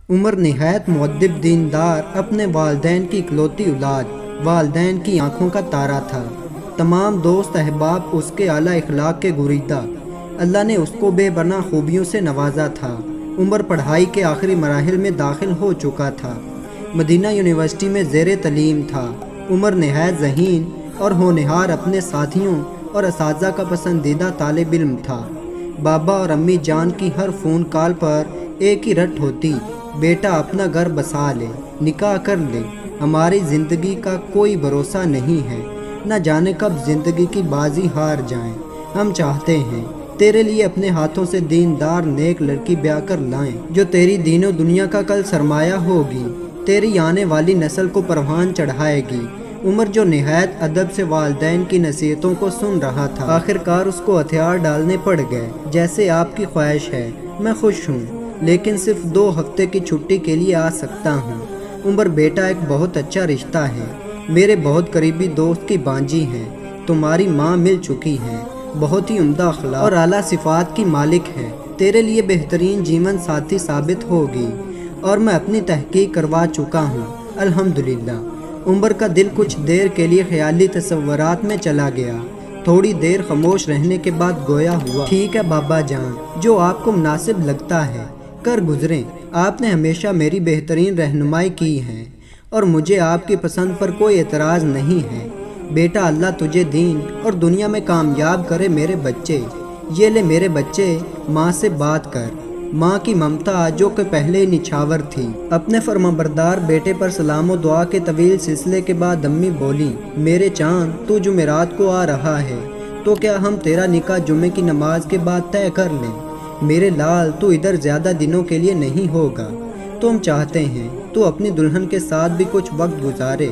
عمر نہایت مؤدب دیندار، اپنے والدین کی اکلوتی اولاد، والدین کی آنکھوں کا تارا تھا۔ تمام دوست احباب اس کے اعلیٰ اخلاق کے گریدہ۔ اللہ نے اس کو بے پناہ خوبیوں سے نوازا تھا۔ عمر پڑھائی کے آخری مراحل میں داخل ہو چکا تھا۔ مدینہ یونیورسٹی میں زیر تعلیم تھا۔ عمر نہایت ذہین اور ہونہار اپنے ساتھیوں اور اساتذہ کا پسندیدہ طالب علم تھا۔ بابا اور امی جان کی ہر فون کال پر ایک ہی رٹ ہوتی: بیٹا اپنا گھر بسا لے، نکاح کر لے، ہماری زندگی کا کوئی بھروسہ نہیں ہے، نہ جانے کب زندگی کی بازی ہار جائیں۔ ہم چاہتے ہیں تیرے لیے اپنے ہاتھوں سے دیندار نیک لڑکی بیاہ کر لائیں، جو تیری دین و دنیا کا کل سرمایہ ہوگی، تیری آنے والی نسل کو پروان چڑھائے گی۔ عمر جو نہایت ادب سے والدین کی نصیحتوں کو سن رہا تھا، آخر کار اس کو ہتھیار ڈالنے پڑ گئے۔ جیسے آپ کی خواہش ہے، میں خوش ہوں، لیکن صرف 2 ہفتے کی چھٹی کے لیے آ سکتا ہوں۔ عمر بیٹا، ایک بہت اچھا رشتہ ہے، میرے بہت قریبی دوست کی بانجی ہیں، تمہاری ماں مل چکی ہیں، بہت ہی عمدہ اخلاق اور اعلیٰ صفات کی مالک ہے، تیرے لیے بہترین جیون ساتھی ثابت ہوگی، اور میں اپنی تحقیق کروا چکا ہوں، الحمدللہ۔ عمر کا دل کچھ دیر کے لیے خیالی تصورات میں چلا گیا۔ تھوڑی دیر خاموش رہنے کے بعد گویا ہوا: ٹھیک ہے بابا جان، جو آپ کو مناسب لگتا ہے کر گزریں۔ آپ نے ہمیشہ میری بہترین رہنمائی کی ہے اور مجھے آپ کی پسند پر کوئی اعتراض نہیں ہے۔ بیٹا، اللہ تجھے دین اور دنیا میں کامیاب کرے میرے بچے۔ یہ لے میرے بچے، ماں سے بات کر۔ ماں کی ممتا جو کہ پہلے ہی نچھاور تھی، اپنے فرمانبردار بیٹے پر سلام و دعا کے طویل سلسلے کے بعد امی بولی: میرے چاند، تو جمعرات کو آ رہا ہے تو کیا ہم تیرا نکاح جمعے کی نماز کے بعد طے کر لیں؟ میرے لال، تو ادھر زیادہ دنوں کے لیے نہیں ہوگا، تو ہم چاہتے ہیں تو اپنی دلہن کے ساتھ بھی کچھ وقت گزارے۔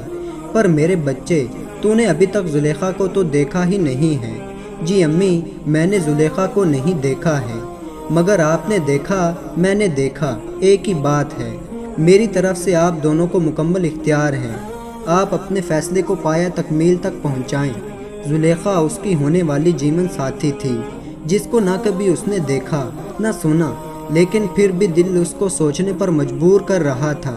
پر میرے بچے، تو نے ابھی تک زلیخا کو تو دیکھا ہی نہیں ہے۔ جی امی، میں نے زلیخا کو نہیں دیکھا ہے، مگر آپ نے دیکھا، میں نے دیکھا، ایک ہی بات ہے۔ میری طرف سے آپ دونوں کو مکمل اختیار ہے، آپ اپنے فیصلے کو پایہ تکمیل تک پہنچائیں۔ زلیخا اس کی ہونے والی جیون ساتھی تھی، جس کو نہ کبھی اس نے دیکھا نہ سنا، لیکن پھر بھی دل اس کو سوچنے پر مجبور کر رہا تھا۔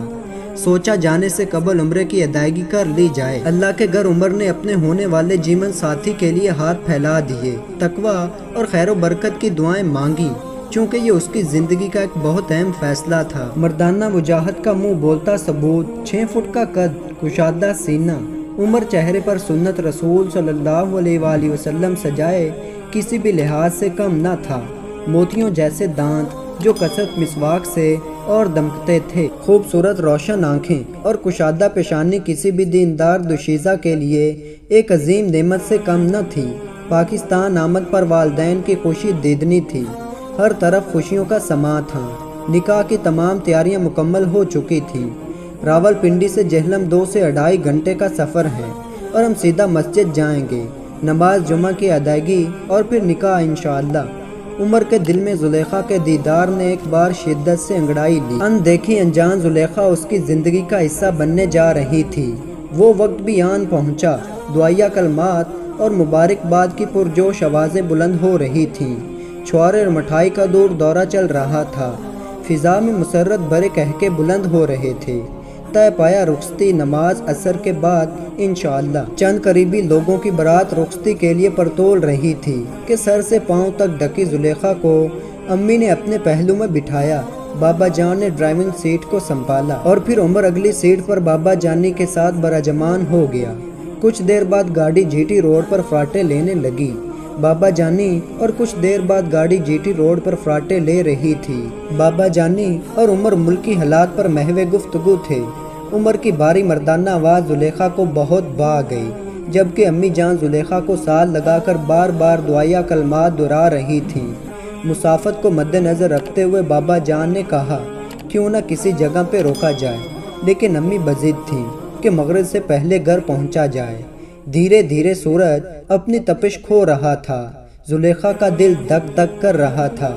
سوچا جانے سے قبل عمرے کی ادائیگی کر لی جائے۔ اللہ کے گھر عمر نے اپنے ہونے والے جیون ساتھی کے لیے ہاتھ پھیلا دیے، تقویٰ اور خیر و برکت کی دعائیں مانگی، چونکہ یہ اس کی زندگی کا ایک بہت اہم فیصلہ تھا۔ مردانہ وجاہت کا منہ بولتا ثبوت، 6 فٹ کا قد، کشادہ سینہ۔ عمر چہرے پر سنت رسول صلی اللہ علیہ وآلہ وسلم سجائے کسی بھی لحاظ سے کم نہ تھا۔ موتیوں جیسے دانت جو کثرت مسواک سے اور دمکتے تھے، خوبصورت روشن آنکھیں اور کشادہ پیشانی کسی بھی دیندار دوشیزہ کے لیے ایک عظیم نعمت سے کم نہ تھی۔ پاکستان آمد پر والدین کی خوشی دیدنی تھی، ہر طرف خوشیوں کا سماں تھا۔ نکاح کی تمام تیاریاں مکمل ہو چکی تھیں۔ راول پنڈی سے جہلم 2 سے 2.5 گھنٹے کا سفر ہے اور ہم سیدھا مسجد جائیں گے، نماز جمعہ کی ادائیگی اور پھر نکاح انشاءاللہ۔ عمر کے دل میں زلیخا کے دیدار نے ایک بار شدت سے انگڑائی لی۔ اندیکھی انجان زلیخا اس کی زندگی کا حصہ بننے جا رہی تھی۔ وہ وقت بھی آن پہنچا۔ دعائیہ کلمات اور مبارکباد کی پرجوش آوازیں بلند ہو رہی تھیں۔ چھوارے اور مٹھائی کا دور دورہ چل رہا تھا۔ فضا میں مسرت بھرے قہقہے بلند ہو رہے تھے۔ طے پایا رخصتی نماز عصر کے بعد انشاءاللہ۔ چند قریبی لوگوں کی بارات رخصتی کے لیے پرتول رہی تھی کہ سر سے پاؤں تک ڈھکی زلیخا کو امی نے اپنے پہلو میں بٹھایا۔ بابا جان نے ڈرائیونگ سیٹ کو سنبھالا اور پھر عمر اگلی سیٹ پر بابا جانی کے ساتھ براجمان ہو گیا۔ کچھ دیر بعد گاڑی جی ٹی روڈ پر فراٹے لینے لگی۔ بابا جانی اور کچھ دیر بعد گاڑی جی ٹی روڈ پر فراٹے لے رہی تھی۔ بابا جانی اور عمر ملکی حالات پر محو گفتگو تھے۔ عمر کی بھاری مردانہ آواز زلیخا کو بہت بھا گئی، جبکہ امی جان زلیخا کو ساتھ لگا کر بار بار دعائیہ کلمات دہرا رہی تھیں۔ مسافت کو مد نظر رکھتے ہوئے بابا جان نے کہا: کیوں نہ کسی جگہ پہ روکا جائے، لیکن امی بضد تھیں کہ مغرب سے پہلے گھر پہنچا جائے۔ دھیرے دھیرے سورج اپنی تپش کھو رہا تھا۔ زلیخا کا دل دھک دھک کر رہا تھا،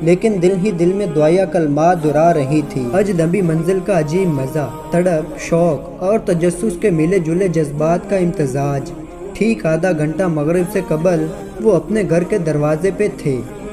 لیکن دل ہی دل میں دعائیہ کلمات دہرا رہی تھی۔ اجنبی منزل کا عجیب مزہ، تڑپ، شوق اور تجسس کے ملے جلے جذبات کا امتزاج۔ ٹھیک آدھا گھنٹہ مغرب سے قبل وہ اپنے گھر کے دروازے پہ تھے۔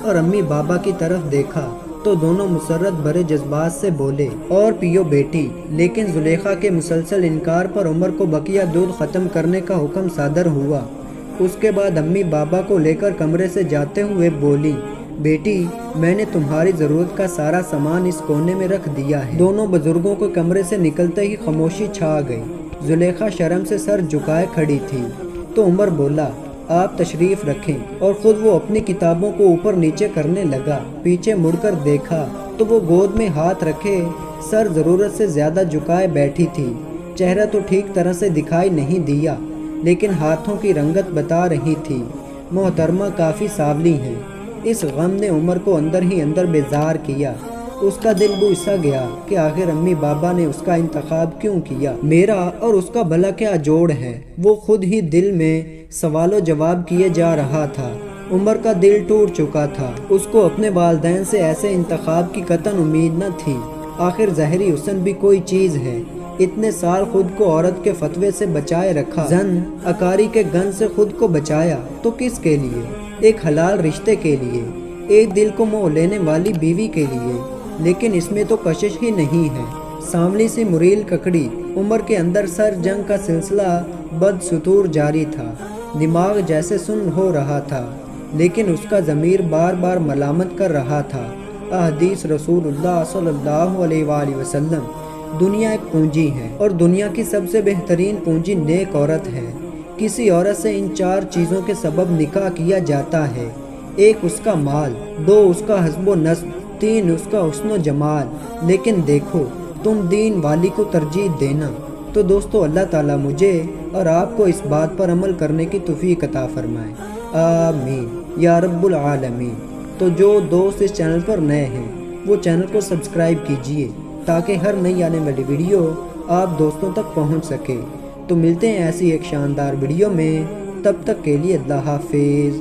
اور امی بابا کی طرف دیکھا تو دونوں مسرت بھرے جذبات سے بولے، اور پیو بیٹی۔ لیکن زلیخا کے مسلسل انکار پر عمر کو بقیہ دودھ ختم کرنے کا حکم صادر ہوا۔ اس کے بعد امی بابا کو لے کر کمرے سے جاتے ہوئے بولی، بیٹی میں نے تمہاری ضرورت کا سارا سامان اس کونے میں رکھ دیا ہے۔ دونوں بزرگوں کو کمرے سے نکلتے ہی خاموشی چھا گئی۔ زلیخا شرم سے سر جھکائے کھڑی تھی تو عمر بولا، آپ تشریف رکھیں، اور خود وہ اپنی کتابوں کو اوپر نیچے کرنے لگا۔ پیچھے مڑ کر دیکھا تو وہ گود میں ہاتھ رکھے سر ضرورت سے زیادہ جھکائے بیٹھی تھی۔ چہرہ تو ٹھیک طرح سے دکھائی نہیں دیا، لیکن ہاتھوں کی رنگت بتا رہی تھی محترمہ کافی سانولی ہیں۔ اس غم نے عمر کو اندر ہی اندر بیزار کیا۔ اس کا دل بوسا گیا کہ آخر امی بابا نے اس کا انتخاب کیوں کیا۔ میرا اور اس کا بھلا کیا جوڑ ہے؟ وہ خود ہی دل میں سوال و جواب کیے جا رہا تھا۔ عمر کا دل ٹوٹ چکا تھا۔ اس کو اپنے والدین سے ایسے انتخاب کی قطعاً امید نہ تھی۔ آخر ظاہری حسن بھی کوئی چیز ہے۔ اتنے سال خود کو عورت کے فتوے سے بچائے رکھا، زن اکاری کے گن سے خود کو بچایا، تو کس کے لیے؟ ایک حلال رشتے کے لیے، ایک دل کو موہ لینے والی بیوی کے لیے۔ لیکن اس میں تو کشش ہی نہیں ہے۔ سانولی سی مریل ککڑی عمر کے اندر سر جنگ کا سلسلہ بدستور جاری تھا۔ دماغ جیسے سن ہو رہا تھا، لیکن اس کا ضمیر بار بار ملامت کر رہا تھا۔ احادیث رسول اللہ صلی اللہ علیہ وآلہ وسلم، دنیا ایک پونجی ہے، اور دنیا کی سب سے بہترین پونجی نیک عورت ہے۔ کسی عورت سے ان 4 چیزوں کے سبب نکاح کیا جاتا ہے: 1 اس کا مال، 2 اس کا حسب و نسب، 3 اس کا حسن و جمال۔ لیکن دیکھو تم دین والی کو ترجیح دینا۔ تو دوستو، اللہ تعالیٰ مجھے اور آپ کو اس بات پر عمل کرنے کی توفیق عطا فرمائے، آمین یا رب العالمین۔ تو جو دوست اس چینل پر نئے ہیں وہ چینل کو سبسکرائب کیجئے تاکہ ہر نئی آنے والی ویڈیو آپ دوستوں تک پہنچ سکے۔ تو ملتے ہیں ایسی ایک شاندار ویڈیو میں، تب تک کے لیے اللہ حافظ۔